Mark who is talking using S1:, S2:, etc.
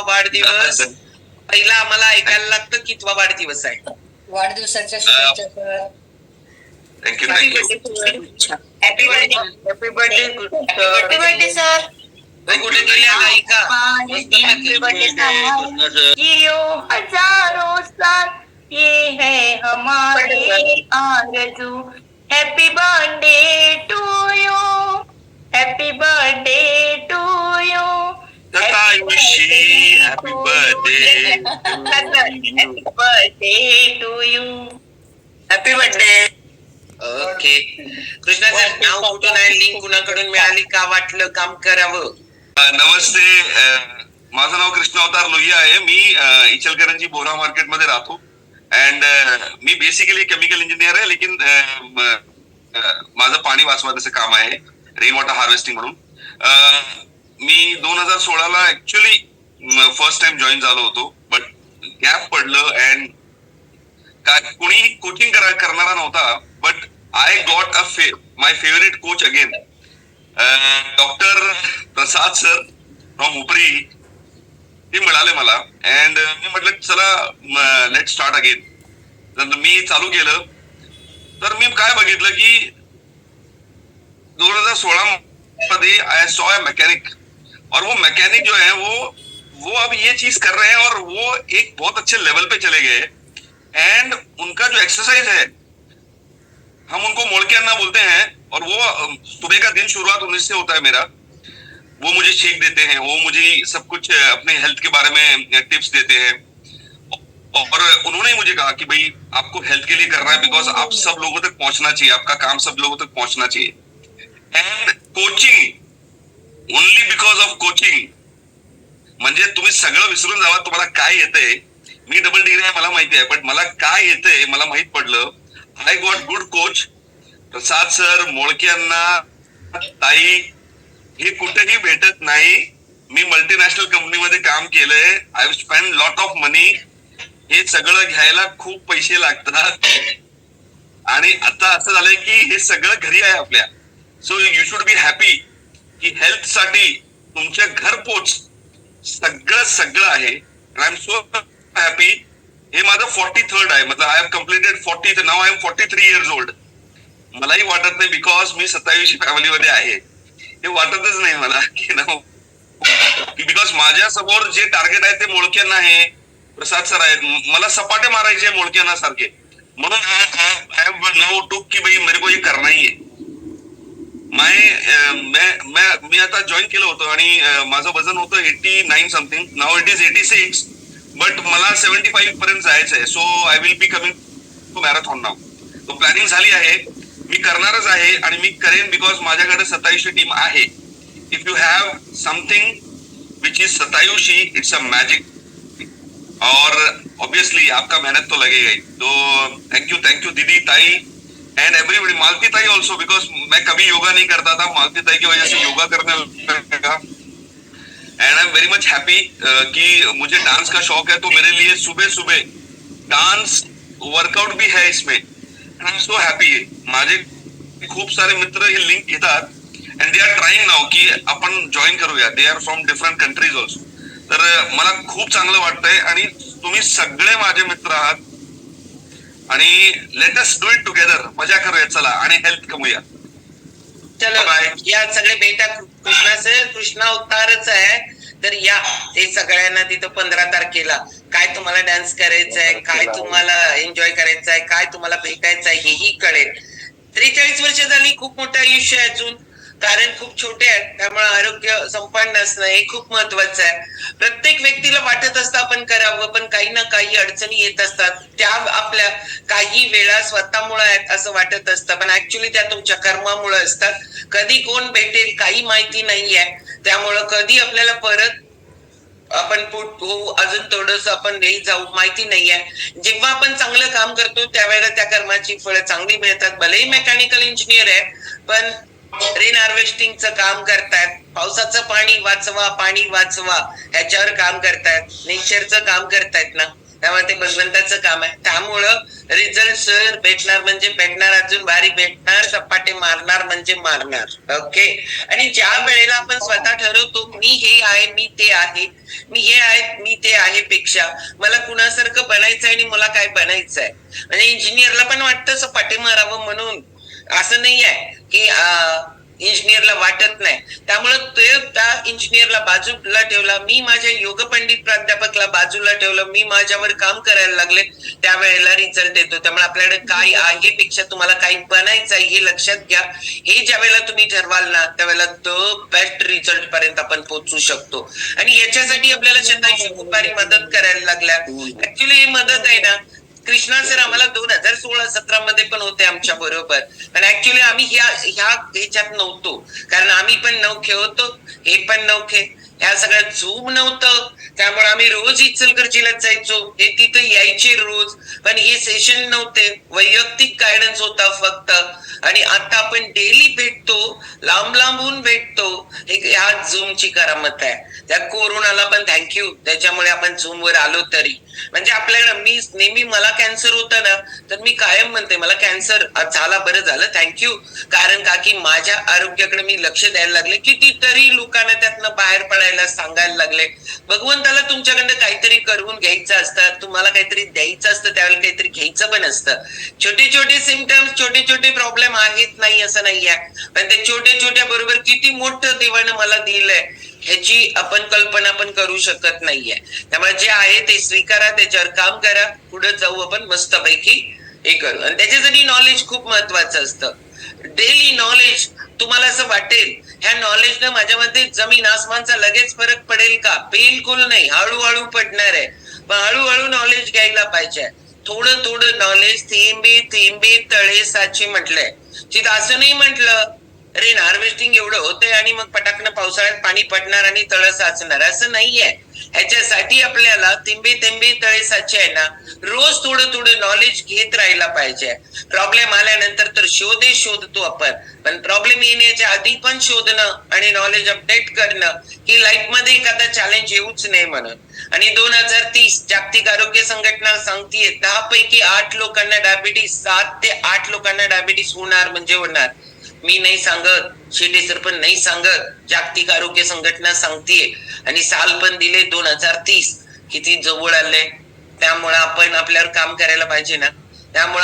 S1: वाढदिवस. पहिला आम्हाला ऐकायला लागतं कितवा वाढदिवस आहे.
S2: वाढदिवसाच्या शुभेच्छा sir.
S3: Thank you
S2: happy birthday.
S1: Happy birthday
S2: sir.
S1: कुठे गेल्या गायिका.
S2: हैप्पी बर्थडे जियो हजारों साल ये है हमारी आरज़ू. Happy birthday to you. Happy birthday to you.
S3: Happy birthday.
S2: Happy birthday to you. Happy birthday.
S1: Okay Krishna sir, नाव कुठून आहे, लिंक कुणाकडून मिळाली, का वाटलं काम करावं?
S3: नमस्ते, माझं नाव कृष्णा अवतार लोहिया आहे. मी इचलकरंजी बोरा मार्केट मध्ये राहतो. And me basically chemical engineer आहे, लेकिन माझं पाणी वाचवण्याचं काम आहे, रेन वॉटर हार्वेस्टिंग म्हणून. मी 2016ला ऍक्च्युअली फर्स्ट टाइम जॉईन झालो होतो, बट गॅप पडलं अँड कोणी कोचिंग करणारा नव्हता. But I got my favourite coach again, doctor Prasad sir from उपरी. ते मिळाले मला अँड मी म्हटलं चला लेट स्टार्ट अगेन. तर मी चालू केलं. तर मी काय बघितलं की 2016 मध्ये आई सॉ अ मैकेनिक, और वो मैकेनिक जो है वो अब ये चीज कर रहे हैं और वो एक बहुत अच्छे लेवल पे चले गए. एंड उनका जो एक्सरसाइज है, हम उनको मोड़के अन्ना बोलते हैं, और वो सुबह का दिन शुरुआत उनसे होता है मेरा. वो मुझे शेक देते हैं, वो मुझे सब कुछ अपने हेल्थ के बारे में टिप्स देते हैं. और उन्होंने मुझे कहा कि भाई आपको हेल्थ के लिए करना है, बिकॉज आप सब लोगों तक पहुंचना चाहिए, आपका काम सब लोगों तक पहुंचना चाहिए. And coaching, only because of coaching, म्हणजे तुम्ही सगळं विसरून जावा, तुम्हाला काय येतंय. मी डबल डिग्री आहे, मला माहिती आहे, बट मला काय येतंय मला माहित पडलं. I got good coach, Prasad sir, Molke अण्णा, ताई, हे कुठेही भेटत नाही. मी मल्टीनॅशनल कंपनीमध्ये काम केलंय. I have spend lot of money. हे सगळं घ्यायला खूप पैसे लागतात, आणि आता असं झालंय की हे सगळं घरी आहे आपल्या. So you should be happy की हेल्थ साठी तुमच्या घर पोच सगळं आहे. I am so happy. हे माझं 43rd आहे, मतलब I have completed 40, now I am 43 years old. मलाही वाटत नाही, बिकॉज मी 27वी फॅमिलीमध्ये आहे. हे वाटतच नाही मला की नाव, बिकॉज माझ्या समोर जे टार्गेट आहे ते मोळक्यांना आहे, प्रसाद सर आहेत. मला सपाटे मारायचे मोळक्यांना सारखे, म्हणून आय हॅव नो टूक की भाई मेरे को ये करना ही है. मी आता जॉईन केलं होतं आणि माझं वजन होतं 89 something. Now it is 86, but मला 75 पर्यंत जायचं आहे. So I will be coming to marathon now. तो प्लॅनिंग झाली आहे, मी करणारच आहे आणि मी करेन, बिकॉज माझ्याकडे 27वी टीम आहे. If you have something which is 27वी, इट्स अ मैजिक. और ऑब्वियसली आपका मेहनत तो लगेगा ही. तो थैंक यू दीदी, ताई एंड एवरीबडी. मालती ताई ऑल्सो, बिकॉज मैं कभी योगा नहीं करता था, मालती ताई की वजह से योगा करने लगा. And I am very much happy कि मुझे डांस का शौक है, तो मेरे लिए सुबह सुबह डांस वर्कआउट भी है इसमें. I am so happy. माझे खूप सारे मित्र हे लिंक घेतात अँड दे आर ट्राईंग नाव की आपण जॉईन करूया. They are from different countries also. तर मला खूप चांगलं वाटतंय, आणि तुम्ही सगळे माझे मित्र आहात, आणि let us do it together. मजा करूया चला, आणि हेल्थ कमूया.
S1: चलो
S3: बाय.
S1: या सगळे भेटा. कृष्णा सर, कृष्णा अवतारच आहे, तर या ते सगळ्यांना तिथं 15 तारखेला काय तुम्हाला डान्स करायचा आहे, काय तुम्हाला एन्जॉय करायचं आहे, काय तुम्हाला भेटायचं आहे, हेही कळेल. 43 वर्ष झाली, खूप मोठं आयुष्य आहे अजून, कारण खूप छोटे आहेत, त्यामुळे आरोग्य संपन्न असणं हे खूप महत्वाचं आहे. प्रत्येक व्यक्तीला वाटत असतं आपण करावं, पण काही ना काही अडचणी येत असतात. त्या आपल्या काही वेळा स्वतःमुळे आहेत असं वाटत असतं, पण ऍक्च्युली त्या तुमच्या कर्मामुळे असतात. कधी कोण भेटेल काही माहिती नाहीये, त्यामुळं कधी आपल्याला परत आपण अजून थोडस आपण नाही जाऊ माहिती नाहीये. जेव्हा आपण चांगलं काम करतो त्यावेळेला त्या कर्माची फळं चांगली मिळतात. भलेही मेकॅनिकल इंजिनियर आहे, पण रेन हार्वेस्टिंगचं काम करतायत, पावसाचं पाणी वाचवा ह्याच्यावर काम करतायत, नेचरचं काम करतायत ना, त्यामुळे ते भगवंताचं काम आहे. त्यामुळं रिझल्ट सर भेटणार म्हणजे भेटणार, अजून भारी भेटणार, सपाटे मारणार म्हणजे मारणार. ओके. आणि ज्या वेळेला आपण स्वतः ठरवतो मी हे आहे, मी ते आहे, मी हे आहे, मी ते आहे पेक्षा मला कुणासारखं बनायचं आहे आणि मला काय बनायचं आहे. म्हणजे इंजिनियरला पण वाटतं सपाटे मारावं म्हणून, असं नाही आहे की इंजिनियरला वाटत नाही. त्यामुळे ते त्या इंजिनियरला बाजूला ठेवला, मी माझ्या योग पंडित प्राध्यापकला बाजूला ठेवलं, मी माझ्यावर काम करायला लागले, त्यावेळेला रिझल्ट येतो. त्यामुळे आपल्याकडे काय आहे पेक्षा तुम्हाला काही बनायचं आहे हे लक्षात घ्या. हे ज्या वेळेला तुम्ही ठरवाल ना त्यावेळेला तो बेस्ट रिझल्ट पर्यंत आपण पोहोचू शकतो. आणि याच्यासाठी आपल्याला शतायुषी खूप भारी मदत करायला लागल्या. ऍक्च्युली ही मदत आहे ना कृष्णा सर आम्हाला 2016-17 मध्ये पण होते आमच्या बरोबर, पण ऍक्च्युली आम्ही ह्याच्यात नव्हतो, कारण आम्ही पण नवखे होतो, हे पण नवखे, ह्या सगळ्यात झूम नव्हतं. त्यामुळे आम्ही रोज इचलकरंजीला जायचो, हे तिथं यायचे रोज, पण हे सेशन नव्हते, वैयक्तिक गायडन्स होता फक्त. आणि आता आपण डेली भेटतो, लांब लांबून भेटतो, ह्या झूमची करामत आहे. त्या कोरोनाला पण थँक्यू, त्याच्यामुळे आपण झूमवर आलो तरी. म्हणजे आपल्याला मी नेहमी मला कॅन्सर होता ना तर मी कायम म्हणते मला कॅन्सर झाला, बरं झालं, थँक्यू. कारण का की माझ्या आरोग्याकडे मी लक्ष द्यायला लागले, कितीतरी लोकांना त्यातनं बाहेर पडायला सांगायला लागले. भगवंताला तुमच्याकडनं काहीतरी करून घ्यायचं असतं, तुम्हाला काहीतरी द्यायचं असतं, त्यावेळेला काहीतरी घ्यायचं पण असतं. छोटे छोटे सिम्पटम्स, छोटे छोटे प्रॉब्लेम आहेत, नाही असं नाही आहे, पण ते छोट्या छोट्या बरोबर किती मोठं देवानं मला दिलंय ह्याची आपण कल्पना पण करू शकत नाहीये. त्यामुळे जे आहे ते स्वीकारा, त्याच्यावर काम करा, पुढे जाऊ आपण मस्तपैकी हे करू. आणि त्याच्यासाठी नॉलेज खूप महत्वाचं असतं. Daily knowledge. तुम्हाला असं वाटेल ह्या नॉलेजनं माझ्यामध्ये जमीन आसमानचा लगेच फरक पडेल का? बिलकुल नाही, हळूहळू पडणार आहे. पण हळूहळू नॉलेज घ्यायला पाहिजे. थोडं थोडं नॉलेज, थेंबे थेंबे तळे साची म्हटलंय. तिथं असं नाही म्हटलं रेन हार्वेस्टिंग एवढं होतंय आणि मग पटाकन पावसाळ्यात पाणी पडणार आणि तळ साचणार, असं नाहीये. ह्याच्यासाठी आपल्याला थेंबे थेंबे तळे साचे आहे ना, रोज थोडं थोडं नॉलेज घेत राहायला पाहिजे. प्रॉब्लेम आल्यानंतर तर शोधतो आपण, पण प्रॉब्लेम येण्याच्या आधी पण शोधणं आणि नॉलेज अपडेट करणं ही लाईफ मध्ये एखादा चॅलेंज येऊच नये म्हणून. आणि 2030 जागतिक आरोग्य संघटना सांगतीये 10 पैकी 8 लोकांना डायबिटीस, 7 ते 8 लोकांना डायबिटीस होणार म्हणजे होणार. मी नाही सांगत, शेटे सर पण नाही सांगत, जागतिक आरोग्य संघटना सांगतीये. आणि साल पण दिले 2030, किती जवळ आले. त्यामुळे आपण आपल्यावर काम करायला पाहिजे ना. त्यामुळे